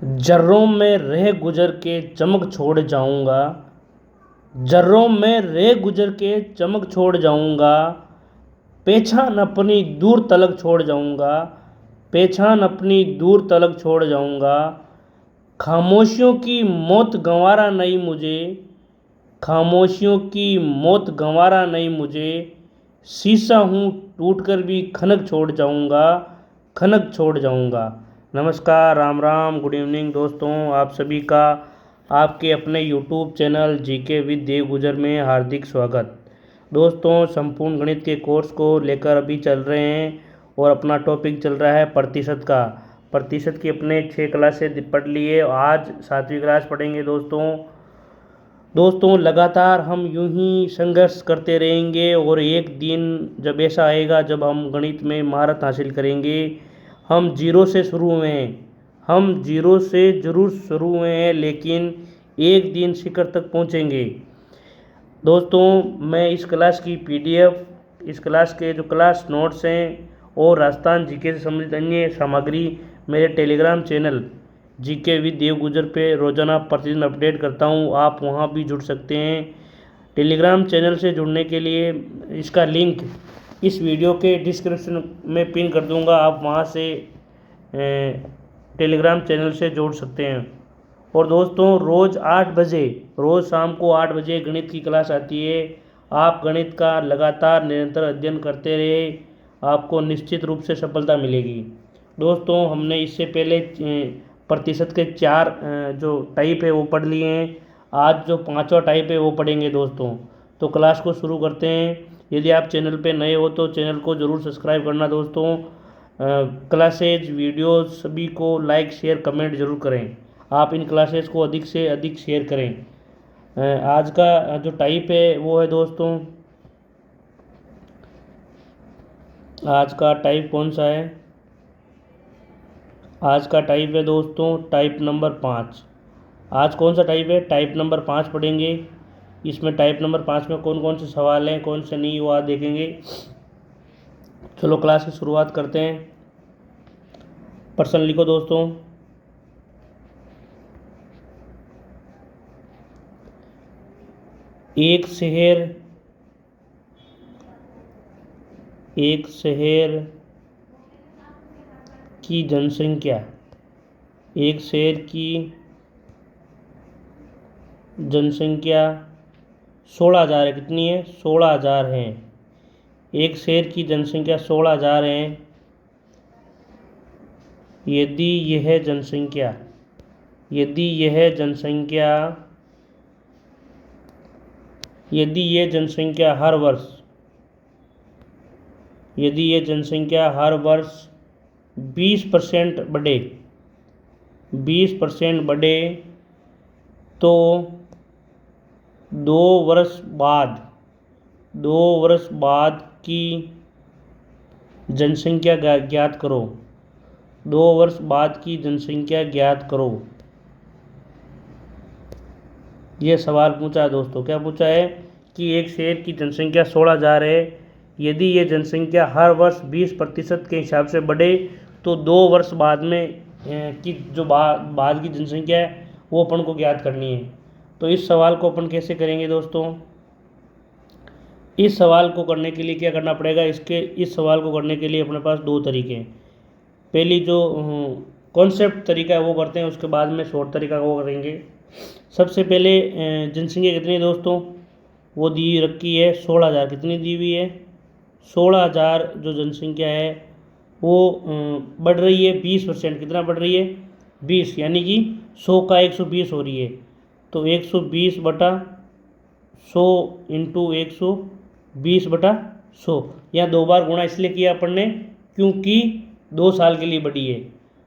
जर्रों में रह गुजर के चमक छोड़ जाऊंगा। जर्रों में रह गुजर के चमक छोड़ जाऊंगा। पहचान अपनी दूर तलक छोड़ जाऊंगा। पहचान अपनी दूर तलक छोड़ जाऊंगा। खामोशियों की मौत गंवारा नहीं मुझे। खामोशियों की मौत गंवारा नहीं मुझे। शीशा हूँ टूट कर भी खनक छोड़ जाऊंगा। खनक छोड़ जाऊंगा। नमस्कार, राम राम, गुड इवनिंग दोस्तों, आप सभी का आपके अपने यूट्यूब चैनल जीके विद देव गुजर में हार्दिक स्वागत। दोस्तों, संपूर्ण गणित के कोर्स को लेकर अभी चल रहे हैं और अपना टॉपिक चल रहा है प्रतिशत का। प्रतिशत की अपने 6 क्लासें पढ़ लिए, आज 7वीं क्लास पढ़ेंगे दोस्तों लगातार हम यूं ही संघर्ष करते रहेंगे और एक दिन जब ऐसा आएगा जब हम गणित में महारत हासिल करेंगे। हम जीरो से शुरू हुए हैं, हम जीरो से ज़रूर शुरू हुए हैं, लेकिन एक दिन शिखर तक पहुंचेंगे। दोस्तों, मैं इस क्लास की पीडीएफ, इस क्लास के जो क्लास नोट्स हैं और राजस्थान जीके से संबंधित अन्य सामग्री मेरे टेलीग्राम चैनल जीके विद देव गुजर पे रोज़ाना प्रतिदिन अपडेट करता हूँ। आप वहाँ भी जुड़ सकते हैं। टेलीग्राम चैनल से जुड़ने के लिए इसका लिंक इस वीडियो के डिस्क्रिप्शन में पिन कर दूँगा, आप वहाँ से टेलीग्राम चैनल से जोड़ सकते हैं। और दोस्तों, रोज़ 8 बजे, रोज़ शाम को 8 बजे गणित की क्लास आती है। आप गणित का लगातार निरंतर अध्ययन करते रहे, आपको निश्चित रूप से सफलता मिलेगी। दोस्तों, हमने इससे पहले प्रतिशत के 4 जो टाइप है वो पढ़ लिए हैं। आज जो 5वां टाइप है वो पढ़ेंगे दोस्तों। तो क्लास को शुरू करते हैं। यदि आप चैनल पे नए हो तो चैनल को ज़रूर सब्सक्राइब करना दोस्तों। क्लासेज, वीडियोस सभी को लाइक, शेयर, कमेंट ज़रूर करें। आप इन क्लासेस को अधिक से अधिक शेयर करें। आज का जो टाइप है वो है दोस्तों, आज का टाइप कौन सा है? आज का टाइप है दोस्तों टाइप नंबर 5। आज कौन सा टाइप है? टाइप नंबर 5 पढ़ेंगे। इसमें टाइप नंबर 5 में कौन कौन से सवाल हैं, कौन से नहीं, वो आज देखेंगे। चलो क्लास की शुरुआत करते हैं। प्रश्न लिखो दोस्तों। एक शहर की जनसंख्या, एक शहर की जनसंख्या 16,000 है। कितनी है? 16,000 है। एक शहर की जनसंख्या 16,000 है। यदि यह जनसंख्या यदि यह जनसंख्या हर वर्ष 20% बढ़े, 20% बढ़े, तो 2 वर्ष बाद की जनसंख्या ज्ञात करो। 2 वर्ष बाद की जनसंख्या ज्ञात करो। यह सवाल पूछा है दोस्तों। क्या पूछा है? कि एक शहर की जनसंख्या 16,000 है। यदि ये जनसंख्या हर वर्ष 20% के हिसाब से बढ़े तो 2 वर्ष बाद में की जो बाद की जनसंख्या है वो अपन को ज्ञात करनी है। तो इस सवाल को अपन कैसे करेंगे दोस्तों? इस सवाल को करने के लिए क्या करना पड़ेगा? इस सवाल को करने के लिए अपने पास 2 तरीके हैं। पहली जो कॉन्सेप्ट तरीका है वो करते हैं, उसके बाद में शॉर्ट तरीका वो करेंगे। सबसे पहले जनसंख्या कितनी है दोस्तों? वो दी रखी है 16,000। कितनी दी हुई है? 16,000 जो जनसंख्या है वो बढ़ रही है 20%। कितना बढ़ रही है? 20, यानी कि 100 का 120 हो रही है। तो 120 बटा 100 इंटू 120 बटा 100। यहाँ 2 बार गुणा इसलिए किया अपन ने क्योंकि 2 साल के लिए बढ़ी है।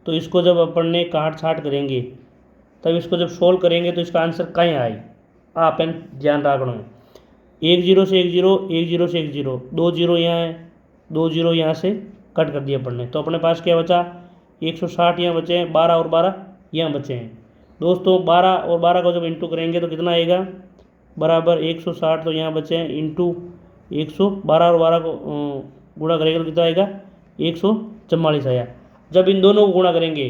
तो इसको जब अपन ने काट छाट करेंगे, तब इसको जब सोल्व करेंगे तो इसका आंसर कहीं आए, आप ध्यान रखना। 1 0 से 1 0, 1 0 से 1 0, 2 0 यहाँ है, 2 0 यहाँ से कट कर दिया अपन ने। तो अपने पास क्या बचा? 160 यहाँ बचे हैं, 12 और 12 यहाँ बचे हैं। दोस्तों 12 और 12 को जब इंटू करेंगे तो कितना आएगा? बराबर 160। तो यहाँ बचे हैं इंटू 112 और 12 को गुणा करेंगे तो कितना आएगा? 144 आया। जब इन दोनों को गुणा करेंगे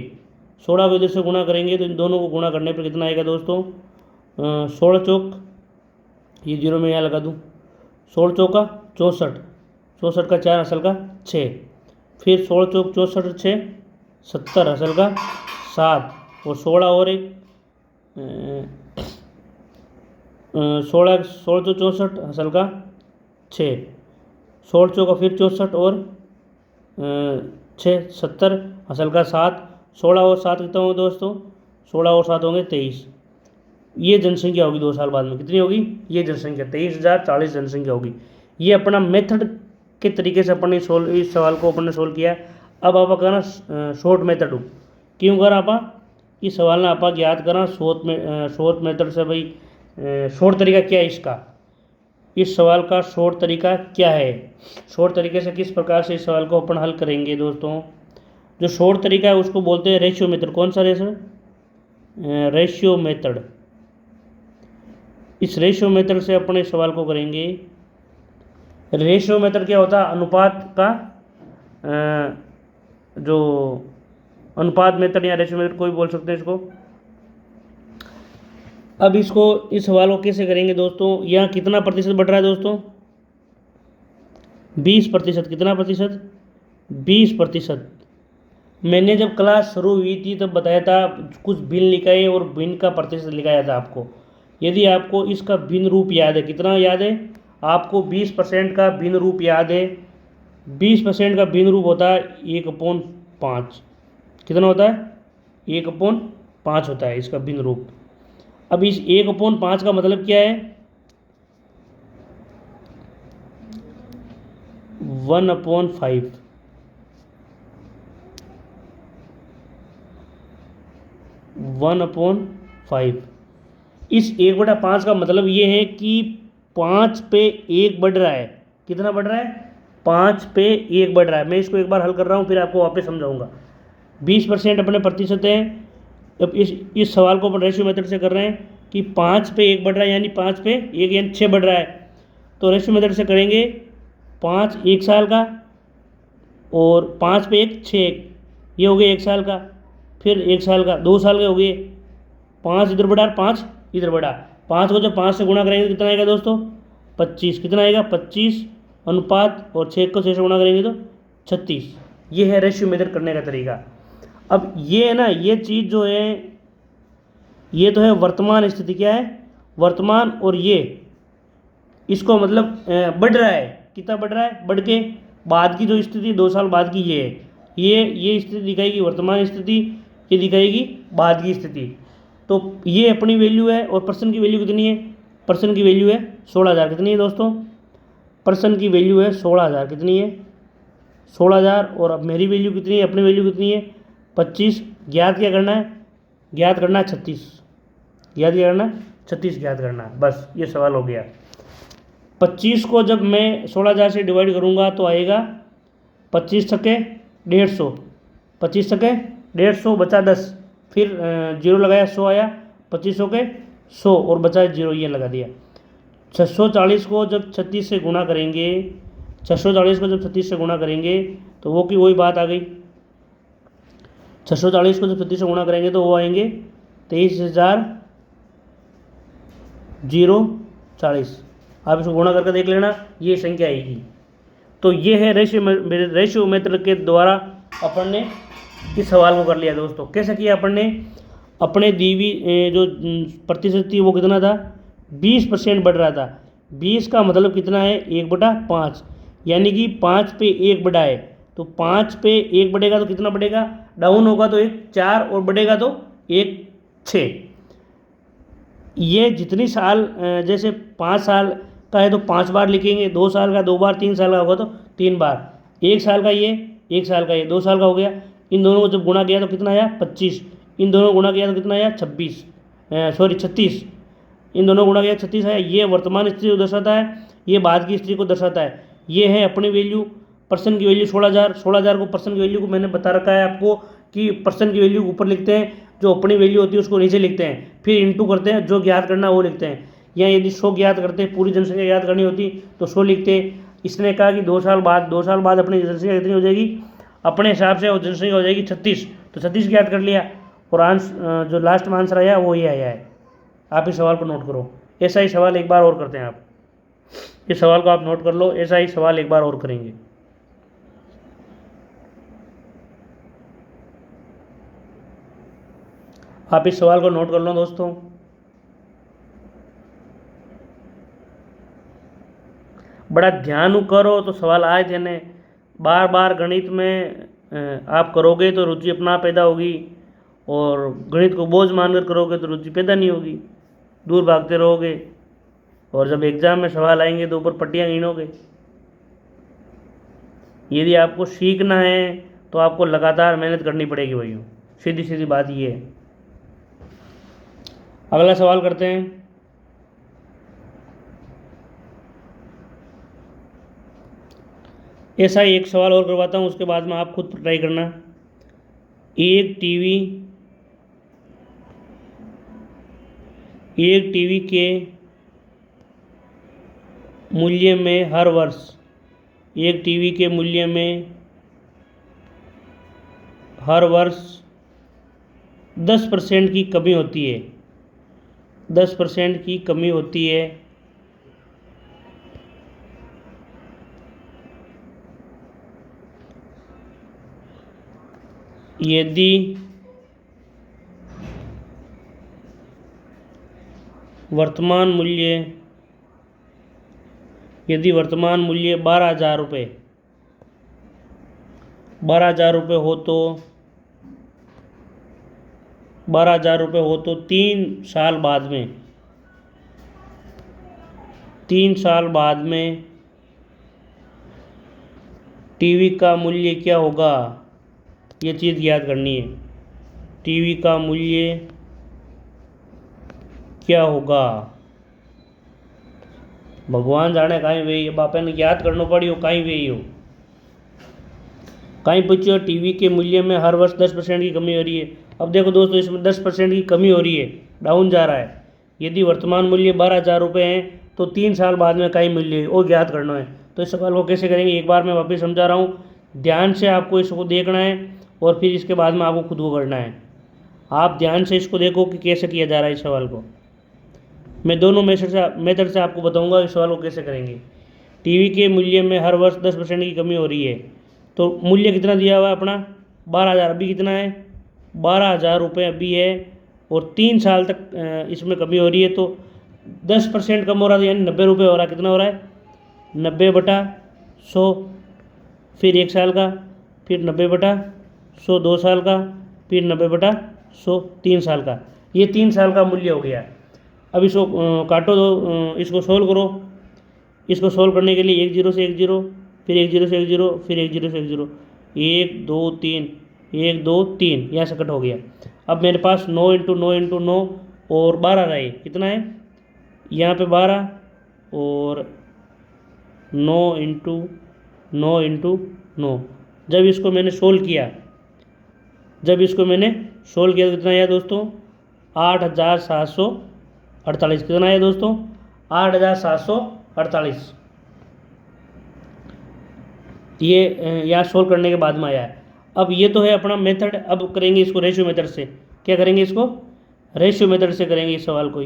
16 को इधर से गुणा करेंगे तो इन दोनों को गुणा करने पर कितना आएगा दोस्तों, 16 चौक, ये 0 में यहाँ लगा दूँ, 16 चौका 64, 64 का 4 असल का 6, फिर 16 चौक 64 6 70 असल का 7, और 16 और एक 16 16 चौक 64 असल का 6, 16 चौका फिर 64 और 6 70 असल का 7, 16 और 7 कितना होंगे दोस्तों, 16 और 7 होंगे 23। ये जनसंख्या होगी 2 साल बाद में, कितनी होगी, ये जनसंख्या 23,040 जनसंख्या होगी। ये अपना मेथड के तरीके से अपन ने इस सवाल को अपन ने सोल्व किया। अब आप करना शॉर्ट मेथड क्यों कर आप इस सवाल ने आप याद करना शॉर्ट मेथड से भाई, शॉर्ट तरीका क्या है इसका, इस सवाल का शॉर्ट तरीका क्या है, शॉर्ट तरीके से किस प्रकार से इस सवाल को अपन हल करेंगे दोस्तों। जो शॉर्ट तरीका है उसको बोलते हैं रेशियो मेथड। कौन सा रेशियो मेथड। इस रेशियो मेथड से अपन इस सवाल को करेंगे। रेशियो मेथड क्या होता है, अनुपात का जो अनुपात मेथड या रेशियो मेथड कोई बोल सकते हैं इसको। अब इसको इस सवाल को कैसे करेंगे दोस्तों, यहाँ कितना प्रतिशत बढ़ रहा है दोस्तों, 20%। कितना प्रतिशत, 20%। मैंने जब क्लास शुरू हुई थी तब बताया था कुछ भिन्न लिखाए और भिन्न का प्रतिशत लिखाया था आपको। यदि आपको इसका भिन्न रूप याद है, कितना याद है आपको, 20% का भिन्न रूप याद है। 20% का भिन्न रूप होता है 1/5। कितना होता है, 1/5 होता है इसका भिन्न रूप। अब इस 1/5 का मतलब क्या है, 1/5। 1/5। इस 1/5 का मतलब ये है कि 5 पे 1 बढ़ रहा है। कितना बढ़ रहा है, 5 पे 1 बढ़ रहा है। मैं इसको एक बार हल कर रहा हूँ फिर आपको वापस समझाऊंगा। 20% अपने प्रतिशत है। अब इस सवाल को अपन रेशियो मेथड से कर रहे हैं कि 5 पे 1 बढ़ रहा है, यानी 5 पे 1 यानी 6 बढ़ रहा है। तो रेशियो मेथड से करेंगे 5 1 साल का और 5 पे 1 6, ये हो गया 1 साल का, फिर 1 साल का 2 साल के हो गए। 5 इधर बढ़ा 5 इधर बढ़ा, 5 को जब 5 से गुणा करेंगे तो कितना आएगा दोस्तों, 25। कितना आएगा 25 अनुपात, और 6 को 6 से गुणा करेंगे तो 36। ये है रेशियो मेथड करने का तरीका। अब ये है ना, ये चीज़ जो है ये तो है वर्तमान स्थिति, क्या है वर्तमान, और ये इसको मतलब बढ़ रहा है। कितना बढ़ रहा है, बढ़ के बाद की जो स्थिति 2 साल बाद की ये है, ये स्थिति दिखाएगी वर्तमान स्थिति, ये दिखाएगी बाद की स्थिति। तो ये अपनी वैल्यू है, और पर्सन की वैल्यू कितनी है, पर्सन की वैल्यू है 16,000। कितनी है दोस्तों, पर्सन की वैल्यू है 16,000। कितनी है 16,000। और अब मेरी वैल्यू कितनी है, अपनी वैल्यू कितनी है 25। ज्ञात क्या करना है, ज्ञात करना है 36। ज्ञात क्या करना है 36 ज्ञात करना है। बस ये सवाल हो गया। 25 को जब मैं 16,000 से डिवाइड करूँगा तो आएगा 25 छक्के 150, 25 छक्के 150 बचा 10, फिर 0 लगाया 100 आया, 25 के 100 और बचा 0, ये लगा दिया। 640 को जब 36 से गुणा करेंगे, 640 को जब 36 से गुणा करेंगे तो वो की वही बात आ गई। 640 को जब 36 से गुणा करेंगे तो वो आएंगे 23,040। आप इसको गुणा करके देख लेना, ये संख्या आएगी। तो ये है रेशियो मेथड के द्वारा अपन ने इस सवाल को कर लिया दोस्तों। कैसे किया अपन ने, अपने दीवी जो प्रतिशत थी वो कितना था, 20% बढ़ रहा था। 20 का मतलब कितना है 1/5, यानी कि 5 पे 1 बढ़ा है। तो 5 पे 1 बढ़ेगा तो कितना बढ़ेगा, डाउन होगा तो 1 4 और बढ़ेगा तो 1 6। ये जितनी साल जैसे 5 साल का है तो 5 बार लिखेंगे, 2 साल का 2 बार, 3 साल का होगा तो 3 बार, 1 साल का ये, 1 साल का ये, 2 साल का हो गया। इन दोनों को जब गुणा किया तो कितना आया 25, इन दोनों को गुणा किया तो कितना आया 36। इन दोनों को गुणा किया 36 आया। ये वर्तमान स्थिति को दर्शाता है, ये बाद की स्थिति को दर्शाता है। ये है अपनी वैल्यू, पर्सन की वैल्यू 16,000। 16,000 को पर्सन की वैल्यू को मैंने बता रखा है आपको कि पर्सन की वैल्यू ऊपर लिखते हैं, जो अपनी वैल्यू होती है उसको नीचे लिखते हैं, फिर इंटू करते हैं, जो ज्ञात करना वो लिखते हैं। या यदि 100 ज्ञात करते हैं, पूरी जनसंख्या ज्ञात करनी होती तो 100 लिखते हैं। इसने कहा कि 2 साल बाद अपनी जनसंख्या कितनी हो जाएगी, अपने हिसाब से वो जनसंख्या हो जाएगी 36, तो 36 ज्ञात कर लिया। और जो लास्ट में आंसर आया वो ही आया है। आप इस सवाल को नोट करो। ऐसा ही सवाल एक बार और करते हैं आप। इस सवाल को आप नोट कर लो, ऐसा ही सवाल एक बार और करेंगे। आप इस सवाल को नोट कर लो दोस्तों। बड़ा ध्यान करो तो सवाल आए थे ने। बार बार गणित में आप करोगे तो रुचि अपना पैदा होगी, और गणित को बोझ मानकर करोगे तो रुचि पैदा नहीं होगी, दूर भागते रहोगे, और जब एग्जाम में सवाल आएंगे तो ऊपर पट्टियाँ गिनोगे। यदि आपको सीखना है तो आपको लगातार मेहनत करनी पड़ेगी भाइयों, सीधी सीधी बात ये है। अगला सवाल करते हैं। ऐसा ही एक सवाल और करवाता हूँ, उसके बाद में आप खुद ट्राई करना। एक टीवी के मूल्य में हर वर्ष, एक टीवी के मूल्य में हर वर्ष 10% की कमी होती है, 10% की कमी होती है। यदि वर्तमान मूल्य 12,000 रुपये हो तो 3 साल बाद में टीवी का मूल्य क्या होगा? ये चीज़ याद करनी है। टीवी का मूल्य क्या होगा? भगवान जाने कहीं वे बापे ने याद करना पड़ी हो, कहीं वे हो कहीं पूछो। टीवी के मूल्य में हर वर्ष 10% की कमी हो रही है। अब देखो दोस्तों, इसमें 10% की कमी हो रही है, डाउन जा रहा है। यदि वर्तमान मूल्य 12,000 रुपये है तो 3 साल बाद में कई मूल्य है वो ज्ञात करना है। तो इस सवाल को कैसे करेंगे, एक बार मैं वापस समझा रहा हूँ, ध्यान से आपको इसको देखना है और फिर इसके बाद में आपको खुद को करना है। आप ध्यान से इसको देखो कि कैसे किया जा रहा है इस सवाल को। मैं दोनों मेथड से आपको बताऊंगा इस सवाल को कैसे करेंगे। टीवी के मूल्य में हर वर्ष 10% की कमी हो रही है, तो मूल्य कितना दिया हुआ है अपना 12,000, अभी कितना है 12,000 रुपये अभी है, और 3 साल तक इसमें कमी हो रही है, तो 10% कम हो रहा है, यानी 90 रुपये हो रहा है। कितना हो रहा है 90/100, फिर 1 साल का, फिर 90/100 2 साल का, फिर 90/100 3 साल का। ये 3 साल का मूल्य हो गया। अब इसको काटो दो, इसको सोल्व करो। इसको सोल्व करने के लिए 1 0 से 1 0, फिर 1 0 से 1 0, फिर 1 0 से 1 0, 1 2 3, 1 2 3, यहाँ से कट हो गया। अब मेरे पास 9 × 9 × 9 और 12 रहे। कितना है यहाँ पे 12 और 9 × 9 × 9। जब इसको मैंने सोल्व किया तो कितना आया दोस्तों 8,748। कितना आया दोस्तों 8,748। ये यहाँ सोल्व करने के बाद में आया है। अब ये तो है अपना मेथड। अब करेंगे इसको रेशियो मेथड से। क्या करेंगे इसको रेशियो मेथड से करेंगे इस सवाल को।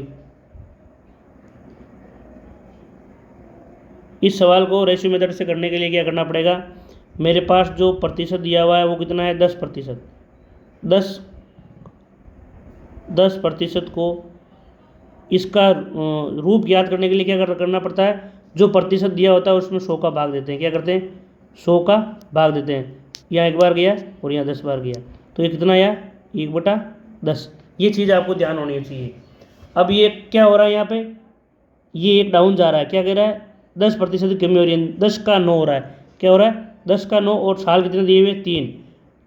इस सवाल को रेशियो मेथड से करने के लिए क्या करना पड़ेगा, मेरे पास जो प्रतिशत दिया हुआ है वो कितना है 10%। 10% को इसका रूप याद करने के लिए क्या करना पड़ता है, जो प्रतिशत दिया होता है उसमें 100 का भाग देते हैं। क्या करते हैं 100 का भाग देते हैं। यहाँ 1 बार गया और यहाँ 10 बार गया, तो ये कितना आया 1/10। ये चीज़ आपको ध्यान होनी चाहिए। अब ये क्या हो रहा है यहाँ पे, ये एक डाउन जा रहा है। क्या कह रहा है 10% की कमी हो रही है, 10 का 9 हो रहा है। क्या हो रहा है 10 का 9, और साल कितने दिए हुए 3,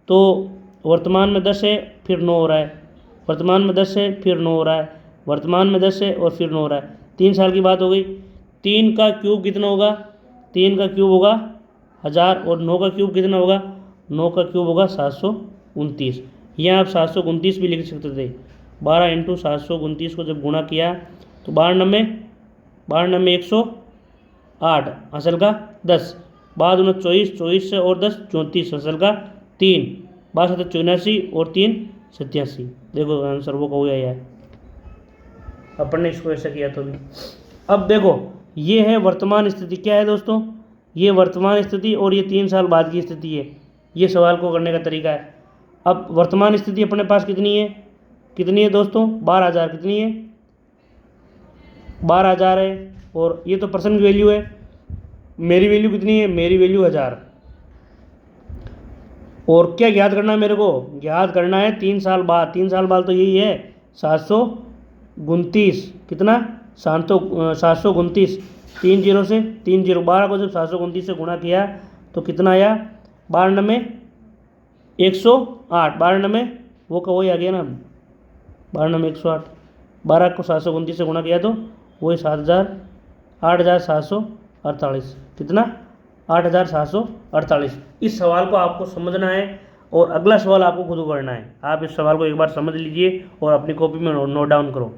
तो वर्तमान में 10 है फिर 9 हो रहा है, वर्तमान में 10 है फिर 9 हो रहा है, वर्तमान में 10 है और फिर 9 हो रहा है। 3 साल की बात हो गई। 3 का क्यूब कितना होगा, 3 का क्यूब होगा 1000, और 9 का क्यूब कितना होगा, 9 का क्यूब होगा 729। यहाँ आप 729 भी लिख सकते थे। 12 × 729 को जब गुणा किया तो 12 में 108, असल का 10, 12 × 24, 24 से और 10 34, असल का 3, 62 84 और 3 87। देखो आंसर वो हो गया है, अपन ने इसको ऐसा किया तो भी। अब देखो ये है वर्तमान स्थिति, क्या है दोस्तों, ये वर्तमान स्थिति और ये 3 साल बाद की स्थिति है। ये सवाल को करने का तरीका है। अब वर्तमान स्थिति अपने पास कितनी है दोस्तों, 12,000 कितनी है, 12,000 है। और ये तो परसेंट वैल्यू है, मेरी वैल्यू कितनी है, मेरी वैल्यू 1000। और क्या याद करना है मेरे को, याद करना है 3 साल बाद। 3 साल बाद तो यही है 729, कितना 729, 3 जीरो से 3 जीरो, 12 को जब 729 से गुणा किया तो कितना आया, 92, 108, 92 वो का वही आ गया ना, 92 108, 12 को 729 से गुणा किया तो वही 8,748, कितना 8,748। इस सवाल को आपको समझना है और अगला सवाल आपको खुद करना है। आप इस सवाल को एक बार समझ लीजिए और अपनी कॉपी में नोट डाउन करो।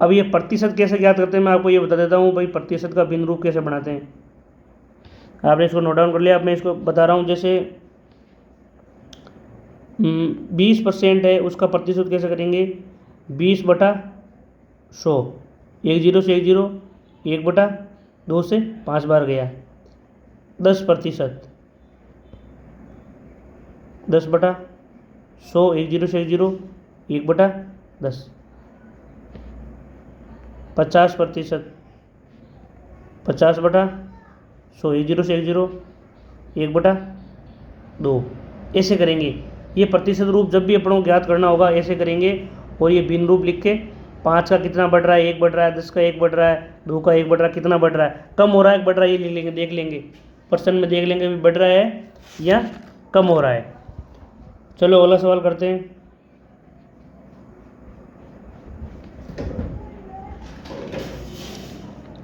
अब ये प्रतिशत कैसे ज्ञात करते हैं मैं आपको ये बता देता हूँ भाई, प्रतिशत का भिन्न रूप कैसे बनाते हैं। आपने इसको नोट डाउन कर लिया, अब मैं इसको बता रहा हूँ। जैसे 20% है, उसका प्रतिशत कैसे करेंगे, 20/100, 1 जीरो से 1 जीरो, 1/2 से 5 बार गया, 10%, 10/100, 1 जीरो से 1 जीरो, 1/10, 50%, 50/100, 1 जीरो से 1 जीरो, 1/2, ऐसे करेंगे। ये प्रतिशत रूप जब भी अपन को ज्ञात करना होगा ऐसे करेंगे। और ये भिन्न रूप लिख के 5 का कितना बढ़ रहा है, 1 बढ़ रहा है, 10 का 1 बढ़ रहा है, 2 का 1 बढ़ रहा है, कितना बढ़ रहा है, कम हो रहा है, बढ़ रहा है, ये लिख लेंगे, देख लेंगे परसेंट में, देख लेंगे भी बढ़ रहा है या कम हो रहा है। चलो अगला सवाल करते हैं।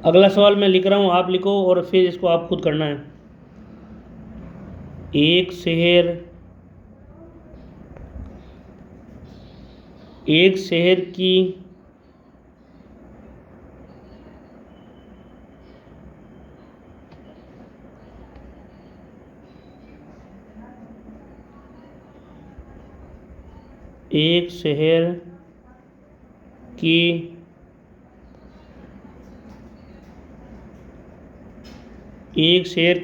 अगला सवाल मैं लिख रहा हूँ, आप लिखो और फिर इसको आप खुद करना है। एक शहर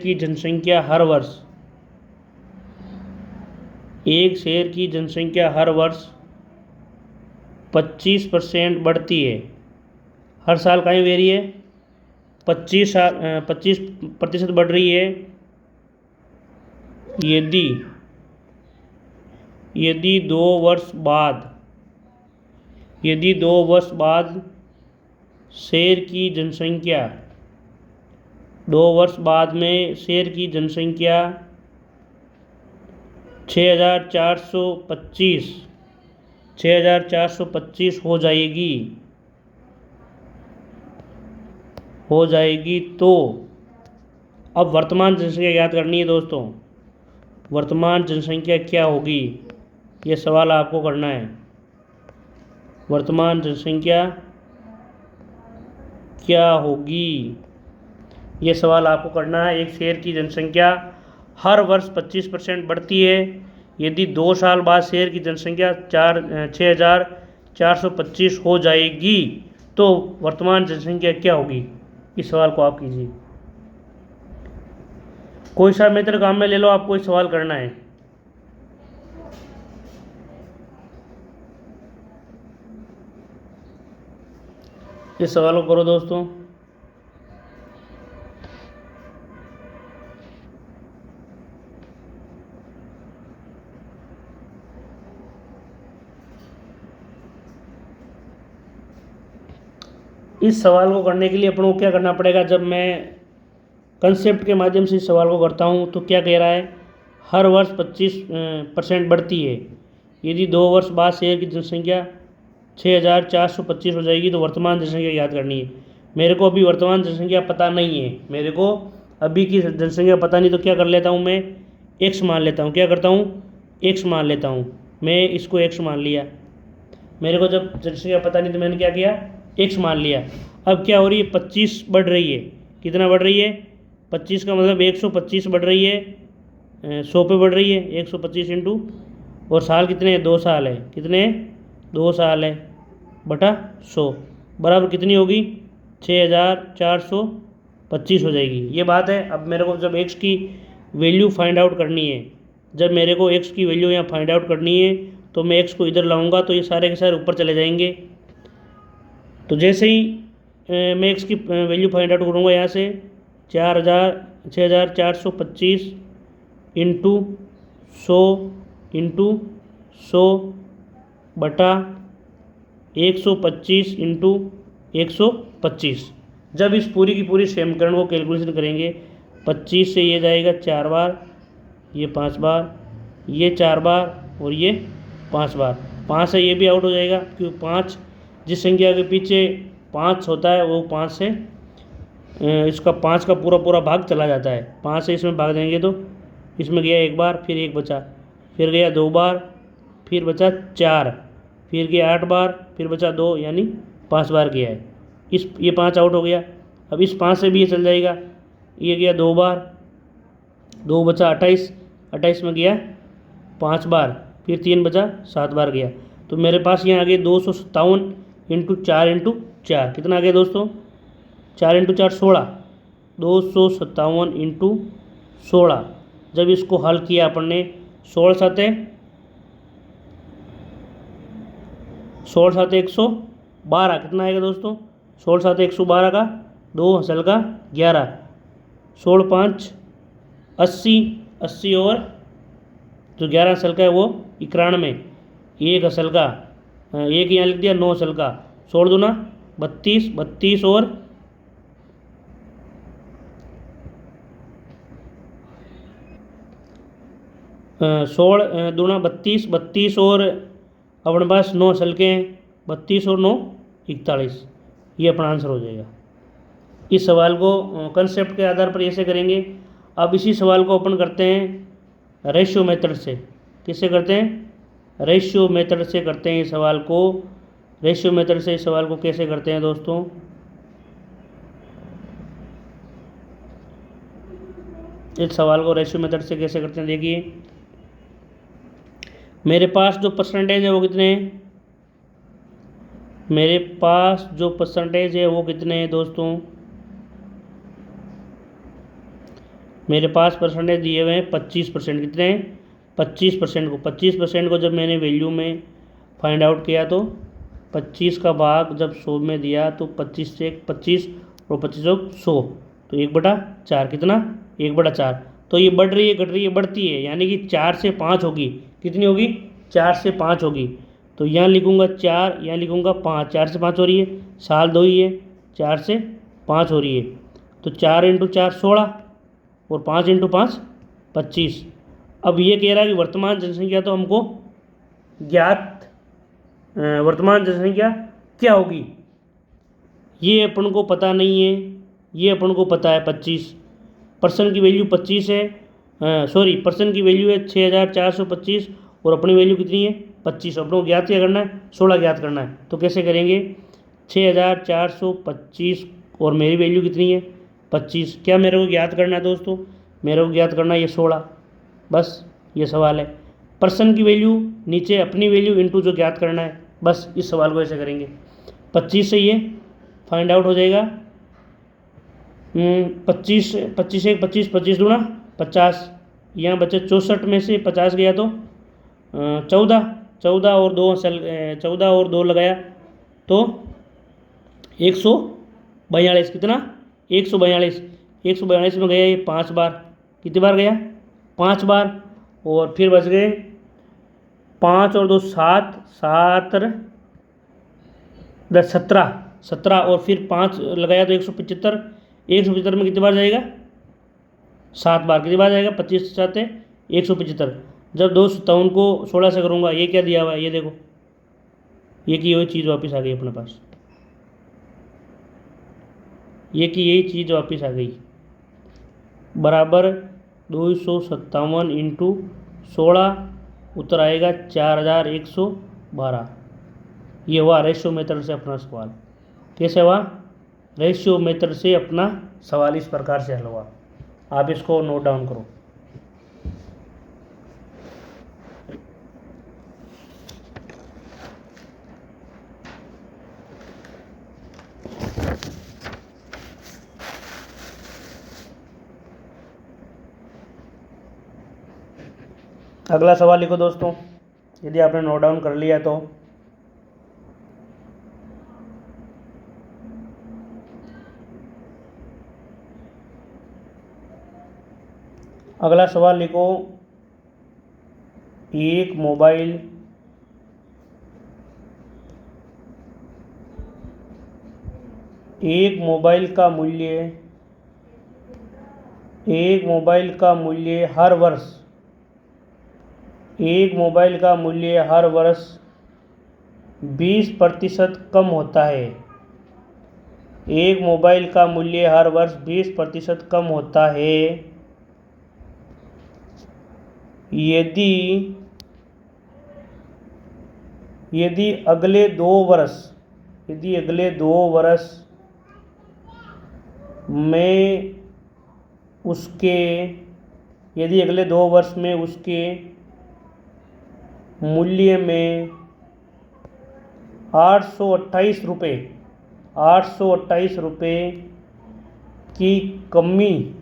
की जनसंख्या हर वर्ष, एक शहर की जनसंख्या हर वर्ष 25% बढ़ती है। हर साल कहीं वेरी है, 25% बढ़ रही है यदि 2 वर्ष बाद शहर की जनसंख्या 2 वर्ष बाद में शहर की जनसंख्या 6,425 हो जाएगी तो अब वर्तमान जनसंख्या याद करनी है दोस्तों। वर्तमान जनसंख्या क्या होगी, ये सवाल आपको करना है। वर्तमान जनसंख्या क्या होगी, ये सवाल आपको करना है। एक शहर की जनसंख्या हर वर्ष 25% बढ़ती है, यदि 2 साल बाद शहर की जनसंख्या 6,425 हो जाएगी तो वर्तमान जनसंख्या क्या होगी, इस सवाल को आप कीजिए। कोई सा मेथड काम में ले लो, आपको इस सवाल करना है। इस सवाल को करो दोस्तों। इस सवाल को करने के लिए अपन को क्या करना पड़ेगा, जब मैं कंसेप्ट के माध्यम से इस सवाल को करता हूँ तो क्या कह रहा है, हर वर्ष 25% बढ़ती है, यदि 2 वर्ष बाद शहर की जनसंख्या 6,425 हो जाएगी तो वर्तमान जनसंख्या याद करनी है। मेरे को अभी वर्तमान जनसंख्या पता नहीं है, मेरे को अभी की जनसंख्या पता नहीं, तो क्या कर लेता हूँ मैं, एक्स मान लेता हूँ। क्या करता हूँ, एक्स मान लेता हूँ। मैं इसको एक्स मान लिया, मेरे को जब जनसंख्या पता नहीं तो मैंने क्या किया, एक्स मान लिया। अब क्या हो रही है, 25 बढ़ रही है, कितना बढ़ रही है, 25 का मतलब 125 बढ़ रही है, 100 पे बढ़ रही है, 125 इंटू, और साल कितने हैं, 2 साल है, कितने हैं, 2 साल है, बटा 100 बराबर कितनी होगी, 6425 हो जाएगी। ये बात है। अब मेरे को जब एक्स की वैल्यू फाइंड आउट करनी है, जब मेरे को एक्स की वैल्यू यहाँ फाइंड आउट करनी है, तो मैं एक्स को इधर लाऊंगा तो ये सारे के सारे ऊपर चले जाएंगे। तो जैसे ही मैं एक्स की वैल्यू फाइंड आउट करूँगा यहाँ से, 6425 इंटू 100 बटा 125 इंटू 125। जब इस पूरी की पूरी समीकरण को कैलकुलेशन करेंगे, 25 से ये जाएगा 4 बार, ये 5 बार, ये 4 बार और ये 5 बार, 5 से ये भी आउट हो जाएगा, क्योंकि 5 जिस संख्या के पीछे 5 होता है वो 5 से इसका 5 का पूरा पूरा भाग चला जाता है। 5 से इसमें भाग देंगे तो इसमें गया 1 बार, फिर 1 बचा, फिर गया 2 बार, फिर बचा 4, फिर गया 8 बार, फिर बचा 2, यानी 5 बार गया है। ये 5 आउट हो गया। अब इस 5 से भी ये चल जाएगा, ये गया 2 बार, 2 बचा 28, 28 में गया 5 बार, फिर 3 बचा 7 बार गया। तो मेरे पास यहाँ आ गया 257 इंटू 4 इंटू 4, कितना आ गया दोस्तों, 4 इंटू 4 16, 257 इंटू 16। जब इसको हल किया अपन ने, 16 साते 112, कितना आएगा दोस्तों, 16 साते 112 का, 2 हसल का 11, 16 5 80, 80 और जो 11 हसल का है वो 91, 1 हसल का, एक यहाँ लिख दिया, 9 हसल का, 16 दूना 32, 32 और 16 दूना 32, 32 और अपने पास 9 हसल के हैं, 32 और 9 41, ये अपना आंसर हो जाएगा। इस सवाल को कंसेप्ट के आधार पर ऐसे करेंगे। अब इसी सवाल को ओपन करते हैं रेशियो मेथड से। किससे करते हैं, रेशियो मेथड से करते हैं इस सवाल को। रेशियो मेथड से इस सवाल को कैसे करते हैं दोस्तों, इस सवाल को रेशियो मेथड से कैसे करते हैं, देखिए मेरे पास जो परसेंटेज है वो कितने हैं, मेरे पास जो परसेंटेज है वो कितने हैं दोस्तों, मेरे पास परसेंटेज दिए हुए हैं 25%, कितने हैं 25% को। 25% को जब मैंने वैल्यू में फाइंड आउट किया तो 25 का भाग जब 100 में दिया तो 25 से 25 और 25 और 100, तो 1/4, कितना 1/4। तो ये बढ़ रही है, घट रही है, बढ़ती है, यानी कि 4 से 5 होगी, कितनी होगी, 4 से 5 होगी। तो यहाँ लिखूँगा 4, यहाँ लिखूँगा 5, 4 से 5 हो रही है, साल 2 ही है, 4 से 5 हो रही है, तो 4 इंटू 4 16 और 5 इंटू 5 25। अब ये कह रहा है कि वर्तमान जनसंख्या तो हमको ज्ञात, वर्तमान जनसंख्या क्या होगी ये अपन को पता नहीं है, ये अपन को पता है 25, पर्सन की वैल्यू 25 है, सॉरी पर्सन की वैल्यू है 6425 और अपनी वैल्यू कितनी है 25। अपने को ज्ञात क्या करना है, 16 ज्ञात करना है। तो कैसे करेंगे, 6425 और मेरी वैल्यू कितनी है 25, क्या मेरे को ज्ञात करना है दोस्तों, मेरे को ज्ञात करना है ये 16, बस ये सवाल है। पर्सन की वैल्यू नीचे अपनी वैल्यू इंटू जो ज्ञात करना है, बस इस सवाल को ऐसे करेंगे। 25 से ये फाइंड आउट हो जाएगा, 25 25 1 25, 25 दूना 50, यहाँ बचे 64 में से 50 गया तो 14, 14 और 2 14 और 2 लगाया तो 142, कितना 142, 142 में गया ये 5 बार, कितनी बार गया 5 बार, और फिर बच गए 5 और 2 7, 7 10 17, 17 और फिर 5 लगाया तो 175, 175 में कितनी बार जाएगा 7 बार, कितनी बार जाएगा 25 7 175। जब 257 को 16 से करूँगा, ये क्या दिया हुआ है, ये देखो ये की यही चीज़ वापस आ गई अपने पास, ये की यही चीज़ वापस आ गई, बराबर 257 इंटू 16, उत्तर आएगा 4112। ये हुआ रेशियो मेथड से अपना सवाल। कैसे हुआ, रेशियो मेथड से अपना सवाल इस प्रकार से हल हुआ। आप इसको नोट डाउन करो। अगला सवाल लिखो दोस्तों, यदि आपने नोट डाउन कर लिया तो। अगला सवाल लिखो, एक मोबाइल हर वर्ष 20% कम होता है। एक मोबाइल का मूल्य हर वर्ष 20% कम होता है यदि अगले 2 वर्ष में उसके मूल्य में 828 रुपये की कमी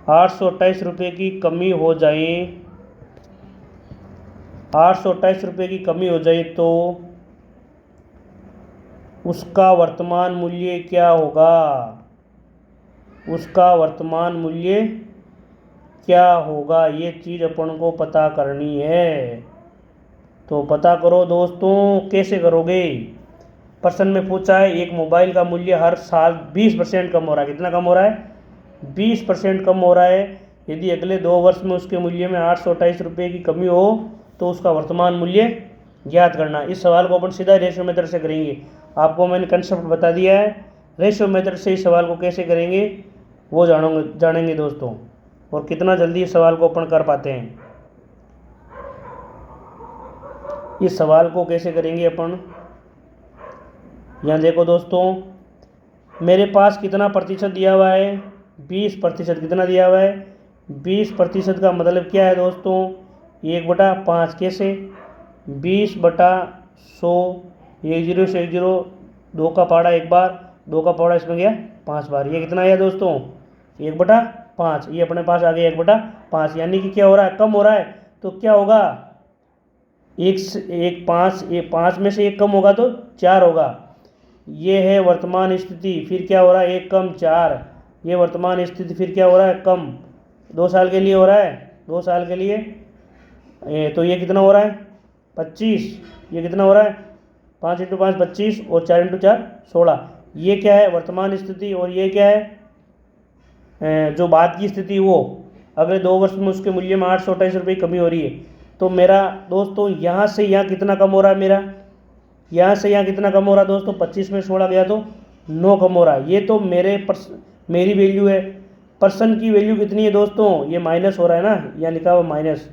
828 रुपये की कमी हो जाए 828 रुपये की कमी हो जाए तो उसका वर्तमान मूल्य क्या होगा? ये चीज़ अपन को पता करनी है। तो पता करो दोस्तों, कैसे करोगे? प्रश्न में पूछा है एक मोबाइल का मूल्य हर साल 20% कम हो रहा है। कितना कम हो रहा है? 20% कम हो रहा है। यदि अगले 2 वर्ष में उसके मूल्य में 828 रुपये की कमी हो तो उसका वर्तमान मूल्य ज्ञात करना। इस सवाल को अपन सीधा रेशियो मेथड से करेंगे। आपको मैंने कंसेप्ट बता दिया है। रेशियो मेथड से इस सवाल को कैसे करेंगे वो जानेंगे दोस्तों, और कितना जल्दी इस सवाल को अपन कर पाते हैं। इस सवाल को कैसे करेंगे अपन, यहाँ देखो दोस्तों, मेरे पास कितना प्रतिशत दिया हुआ है? 20%। कितना दिया हुआ है? 20% का मतलब क्या है दोस्तों? 1/5। कैसे? 20/100। 1 0 से 1 0, 2 का पहाड़ा 1 बार, 2 का पहाड़ा इसमें गया 5 बार। ये कितना आया दोस्तों? 1/5। ये अपने पास आ गया 1/5। यानी कि क्या हो रहा है? कम हो रहा है। तो क्या होगा? 5 में से 1 कम होगा तो 4 होगा। ये है वर्तमान स्थिति। फिर क्या हो रहा है? 1 कम 4। ये वर्तमान स्थिति। फिर क्या हो रहा है? कम 2 साल के लिए हो रहा है। 2 साल के लिए तो ये कितना हो रहा है? 25। ये कितना हो रहा है? 5 × 5 25 और 4 × 4 16। ये क्या है? वर्तमान स्थिति। और ये क्या है? जो बाद की स्थिति, वो अगले 2 वर्ष में उसके मूल्य में 828 रुपये की कमी हो रही है। तो मेरा दोस्तों यहाँ से यहाँ कितना कम हो रहा है? यहाँ से यहाँ कितना कम हो रहा है दोस्तों? 25 में 16 गया तो 9 कम हो रहा है। ये तो मेरी वैल्यू है। पर्सन की वैल्यू कितनी है दोस्तों? ये माइनस हो रहा है ना, यहाँ लिखा हुआ माइनस,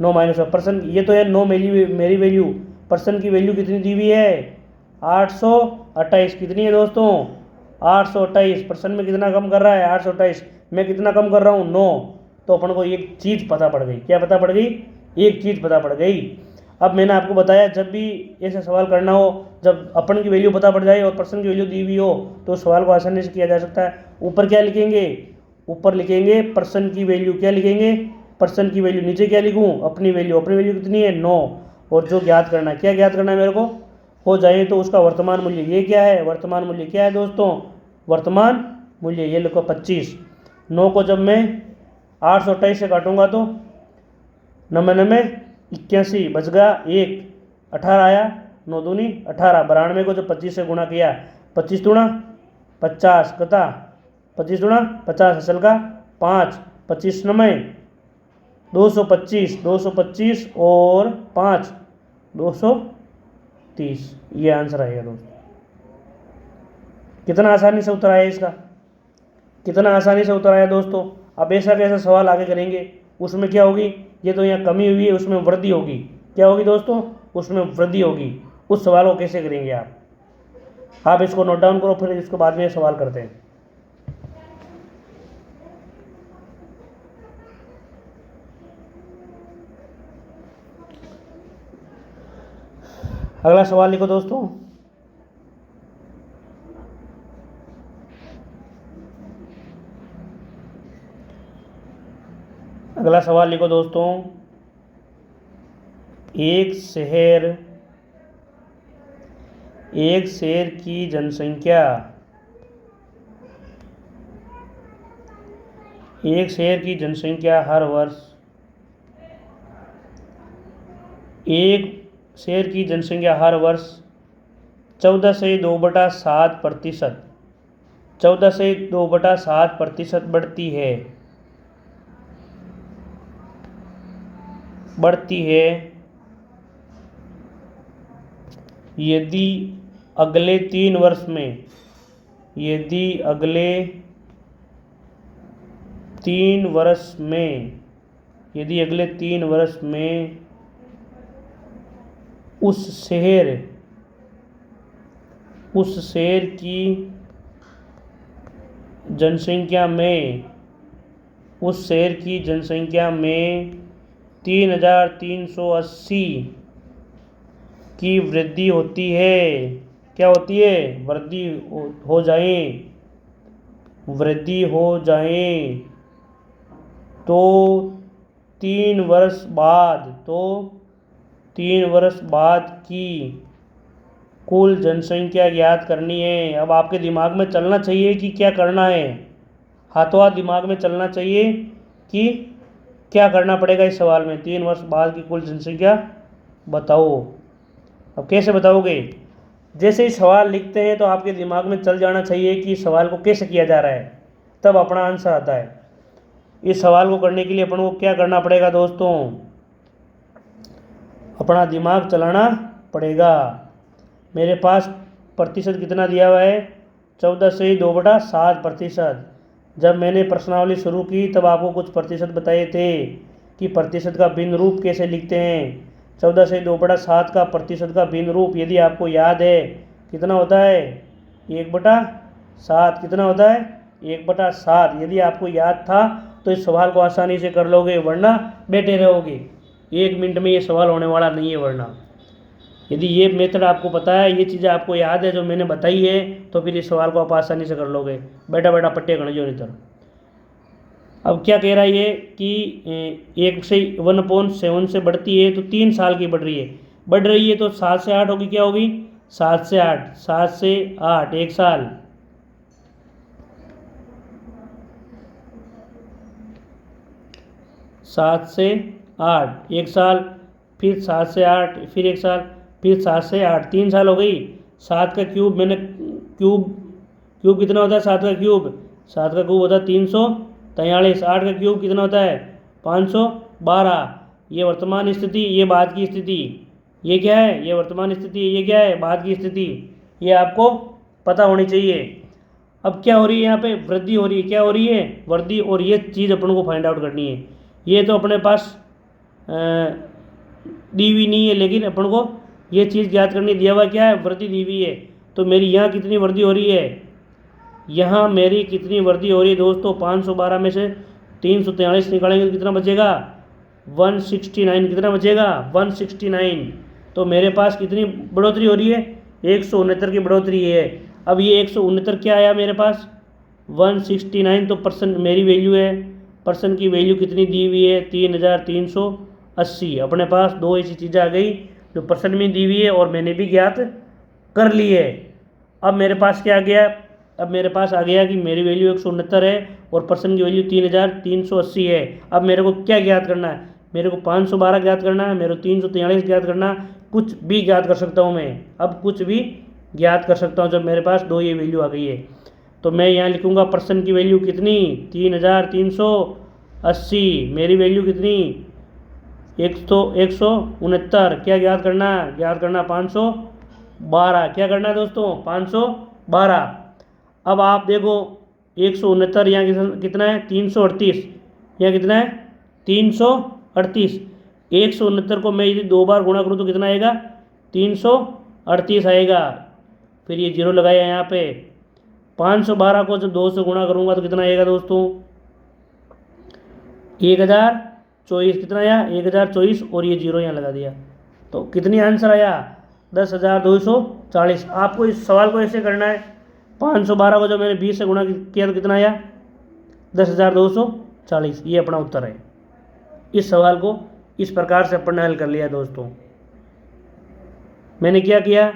9 माइनस है पर्सन। ये तो है 9 मेरी वैल्यू। पर्सन की वैल्यू कितनी दी हुई है? 828। कितनी है दोस्तों? 828। पर्सन में कितना कम कर रहा है? 828। मैं कितना कम कर रहा हूँ? 9। तो अपन को एक चीज़ पता पड़ गई। क्या पता पड़ गई? एक चीज़ पता पड़ गई। अब मैंने आपको बताया, जब भी ऐसा सवाल करना हो, जब अपन की वैल्यू पता पड़ जाए और पर्सन की वैल्यू दी हुई हो, तो सवाल को आसानी से किया जा सकता है। ऊपर क्या लिखेंगे? ऊपर लिखेंगे पर्सन की वैल्यू। क्या लिखेंगे? पर्सन की वैल्यू। नीचे क्या लिखूँ? अपनी वैल्यू। अपनी वैल्यू कितनी है? 9। और जो ज्ञात करना है, क्या ज्ञात करना है मेरे को? हो जाए तो उसका वर्तमान मूल्य। ये क्या है? वर्तमान मूल्य क्या है दोस्तों? वर्तमान मूल्य ये लिखो 25। 9 को जब मैं 828 से काटूंगा तो 99 81 बच गया 1, 18 आया, 9 दूनी 18। 92 को जब 25 से गुणा किया, 25 दूना 50 कता, 25 दूना 50 असल का 5, 25 9 225 और 5 230। ये आंसर आएगा दोस्तों। कितना आसानी से उत्तर आया इसका? कितना आसानी से उत्तर आया दोस्तों। अब ऐसा कैसा सवाल आगे करेंगे, उसमें क्या होगी? ये तो यहाँ कमी हुई है, उसमें वृद्धि होगी। क्या होगी दोस्तों? उसमें वृद्धि होगी। उस सवाल को कैसे करेंगे आप इसको नोट डाउन करो, फिर इसको बाद में सवाल करते हैं। अगला सवाल लिखो दोस्तों। अगला सवाल लिखो दोस्तों। एक शहर की जनसंख्या, एक शहर की जनसंख्या हर वर्ष, एक शहर की जनसंख्या हर वर्ष 14 से 2/7%, 14 से 2/7% बढ़ती है यदि अगले 3 वर्ष में, यदि अगले 3 वर्ष में, यदि अगले 3 वर्ष में उस शहर की जनसंख्या में, उस शहर की जनसंख्या में 3380 की वृद्धि होती है। क्या होती है? वृद्धि हो जाए, वृद्धि हो जाए तो 3 वर्ष बाद, तो 3 वर्ष बाद की कुल जनसंख्या ज्ञात करनी है। अब आपके दिमाग में चलना चाहिए कि क्या करना है, हाथों हाथ दिमाग में चलना चाहिए कि क्या करना पड़ेगा इस सवाल में। 3 वर्ष बाद की कुल जनसंख्या बताओ। अब कैसे बताओगे? जैसे ही सवाल लिखते हैं तो आपके दिमाग में चल जाना चाहिए कि इस सवाल को कैसे किया जा रहा है, तब अपना आंसर आता है। इस सवाल को करने के लिए अपन को क्या करना पड़ेगा दोस्तों? अपना दिमाग चलाना पड़ेगा। मेरे पास प्रतिशत कितना दिया हुआ है? 14 से 2/7%। जब मैंने प्रश्नावली शुरू की तब आपको कुछ प्रतिशत बताए थे कि प्रतिशत का भिन्न रूप कैसे लिखते हैं। 14 से 2/7 का प्रतिशत का भिन्न रूप यदि आपको याद है कितना होता है? 1/7। कितना होता है? 1/7। यदि आपको याद था तो इस सवाल को आसानी से कर लोगे, वरना बैठे रहोगे। 1 मिनट में ये सवाल होने वाला नहीं है। वरना यदि ये मेथड आपको पता है, ये चीज़ें आपको याद है जो मैंने बताई है, तो फिर इस सवाल को आप आसानी से कर लोगे। बैठा बैठा पट्टे गण जो नहीं। अब क्या कह रहा है ये कि 1/7 से बढ़ती है तो 3 साल की बढ़ रही है। बढ़ रही है तो 7 से 8 होगी। क्या होगी? 7 से 8, 7 से 8 1 साल। 7 से 8 1 साल, फिर 7 से 8 फिर 1 साल, फिर 7 से 8 3 साल हो गई। 7 का क्यूब मैंने क्यूब कितना होता है? 7 का क्यूब, 7 का क्यूब होता है 343। 8 का क्यूब कितना होता है? 512। ये वर्तमान स्थिति, ये बाद की स्थिति। ये क्या है? ये वर्तमान स्थिति। ये क्या है? बाद की स्थिति। ये आपको पता होनी चाहिए। अब क्या हो रही है यहाँ पे? वृद्धि हो रही है। क्या हो रही है? वृद्धि। और ये चीज़ अपन को फाइंड आउट करनी है। ये तो अपने पास दी हुई नहीं है, लेकिन अपन को ये चीज़ ज्ञात करनी। दिया हुआ क्या है? वृद्धि दी हुई है। तो मेरी यहाँ कितनी वृद्धि हो रही है? यहाँ मेरी कितनी वृद्धि हो रही है दोस्तों? 512 में से 343 निकालेंगे तो कितना बचेगा? 169। कितना बचेगा? 169। तो मेरे पास कितनी बढ़ोतरी हो रही है? 169 की बढ़ोतरी है। अब ये 169 क्या आया मेरे पास? 169। तो परसेंट मेरी वैल्यू है। परसेंट की वैल्यू कितनी दी हुई है? 3380। अपने पास दो ऐसी चीज़ें आ गई जो परसेंट में दी हुई है और मैंने भी ज्ञात कर ली है। अब मेरे पास क्या आ गया? अब मेरे पास आ गया कि मेरी वैल्यू 169 है और परसेंट की वैल्यू 3380 है। अब मेरे को क्या ज्ञात करना है? मेरे को 512 ज्ञात करना है, मेरे को 343 ज्ञात करना है। कुछ भी ज्ञात कर सकता हूँ मैं। अब कुछ भी ज्ञात कर सकता हूँ जब मेरे पास दो ये वैल्यू आ गई है। तो मैं यहाँ लिखूँगा परसेंट की वैल्यू कितनी? 3380। मेरी वैल्यू कितनी? 169। क्या ज्ञात करना है? ज्ञात करना 512। क्या करना है दोस्तों? 512। अब आप देखो 169 यहाँ कितना है? 338। यहाँ कितना है? 338। 169 को मैं यदि 2 बार गुणा करूँ तो कितना आएगा? 338 आएगा। फिर ये जीरो लगाया यहाँ पे। 512 को जब 2 से गुणा करूँगा तो कितना आएगा दोस्तों? 1024। कितना आया? 1024 और ये जीरो यहाँ लगा दिया। तो कितनी आंसर आया? 10,240। आपको इस सवाल को ऐसे करना है, 512 को जब मैंने 20 से गुणा किया तो कितना आया, 10,240। ये अपना उत्तर है। इस सवाल को इस प्रकार से अपन ने हल कर लिया दोस्तों। मैंने क्या किया,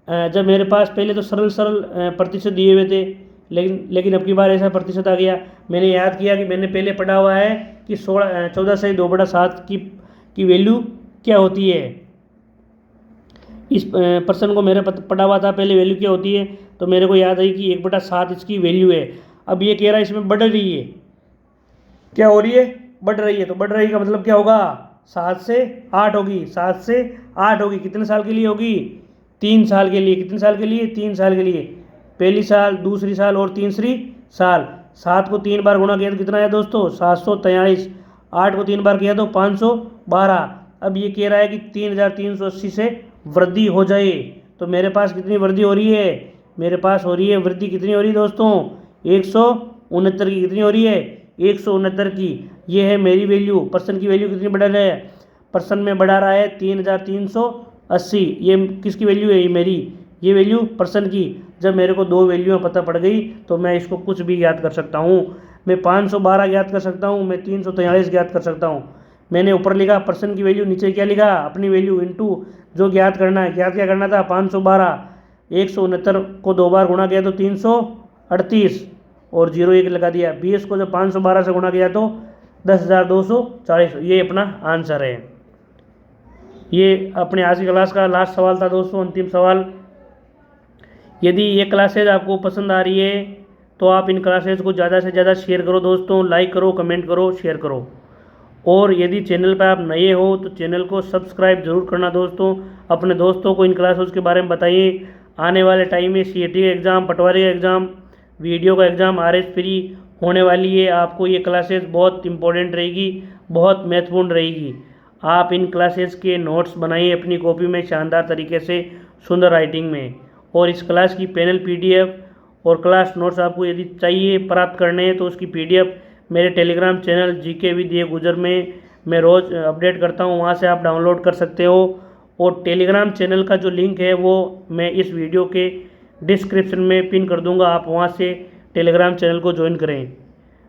जब मेरे पास पहले तो सरल सरल प्रतिशत दिए हुए थे, लेकिन अब की बार ऐसा प्रतिशत आ गया। मैंने याद किया कि मैंने पहले पढ़ा हुआ है कि 14 से 2/7 की वैल्यू क्या होती है। इस पर्सन को मेरे पढ़ा हुआ था पहले वैल्यू क्या होती है, तो मेरे को याद आई कि 1/7 इसकी वैल्यू है। अब ये कह रहा है इसमें बढ़ रही है, क्या हो रही है, बढ़ रही है। तो बढ़ रही का मतलब क्या होगा, 7 से 8 होगी, 7 से 8 होगी। कितने साल के लिए होगी, 3 साल के लिए। कितने साल के लिए, 3 साल के लिए। पहली साल, दूसरी साल और तीसरी साल। 7 को 3 बार गुणा किया तो कितना आया दोस्तों, 743। 8 को 3 बार किया तो 512। अब ये कह रहा है कि 3,380 से वृद्धि हो जाए। तो मेरे पास कितनी वृद्धि हो रही है, मेरे पास हो रही है वृद्धि, कितनी हो रही है दोस्तों, 169 की। कितनी हो रही है, 169 की। ये है मेरी वैल्यू। पर्सन की वैल्यू कितनी बढ़ा रहा है, पर्सन में बढ़ा रहा है 3,380। ये किसकी वैल्यू है, ये मेरी, ये वैल्यू पर्सन की। जब मेरे को दो वैल्यूएँ पता पड़ गई तो मैं इसको कुछ भी याद कर सकता हूँ। मैं 512 याद कर सकता हूँ, मैं 343 याद कर सकता हूँ। मैंने ऊपर लिखा पर्सन की वैल्यू, नीचे क्या लिखा, अपनी वैल्यू, इनटू जो ज्ञात करना है। ज्ञात क्या करना था, 512। 169 को 2 बार गुणा किया तो 338 और 0 लगा दिया। 20 को जब 512 से गुणा किया तो 10,240। ये अपना आंसर है। ये अपने आज की क्लास का लास्ट सवाल था दोस्तों, अंतिम सवाल। यदि ये क्लासेज आपको पसंद आ रही है तो आप इन क्लासेज को ज़्यादा से ज़्यादा शेयर करो दोस्तों, लाइक करो, कमेंट करो, शेयर करो। और यदि चैनल पर आप नए हो तो चैनल को सब्सक्राइब जरूर करना दोस्तों। अपने दोस्तों को इन क्लासेस के बारे में बताइए। आने वाले टाइम में सीईटी का एग्ज़ाम, पटवारी का एग्ज़ाम, वीडियो का एग्ज़ाम, आरएस फ्री होने वाली है। आपको ये क्लासेस बहुत इंपॉर्टेंट रहेगी, बहुत महत्वपूर्ण रहेगी। आप इन क्लासेस के नोट्स बनाइए अपनी कॉपी में शानदार तरीके से, सुंदर राइटिंग में। और इस क्लास की पैनल पीडीएफ और क्लास नोट्स आपको यदि चाहिए प्राप्त करने हैं तो उसकी पीडीएफ मेरे टेलीग्राम चैनल जीके विद ए गुजर में मैं रोज़ अपडेट करता हूँ, वहाँ से आप डाउनलोड कर सकते हो। और टेलीग्राम चैनल का जो लिंक है वो मैं इस वीडियो के डिस्क्रिप्शन में पिन कर दूँगा, आप वहाँ से टेलीग्राम चैनल को ज्वाइन करें।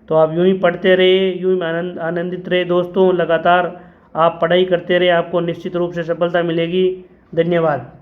तो आप यूँ ही पढ़ते रहे, यूँ ही आनंदित रहे दोस्तों। लगातार आप पढ़ाई करते रहे, आपको निश्चित रूप से सफलता मिलेगी। धन्यवाद।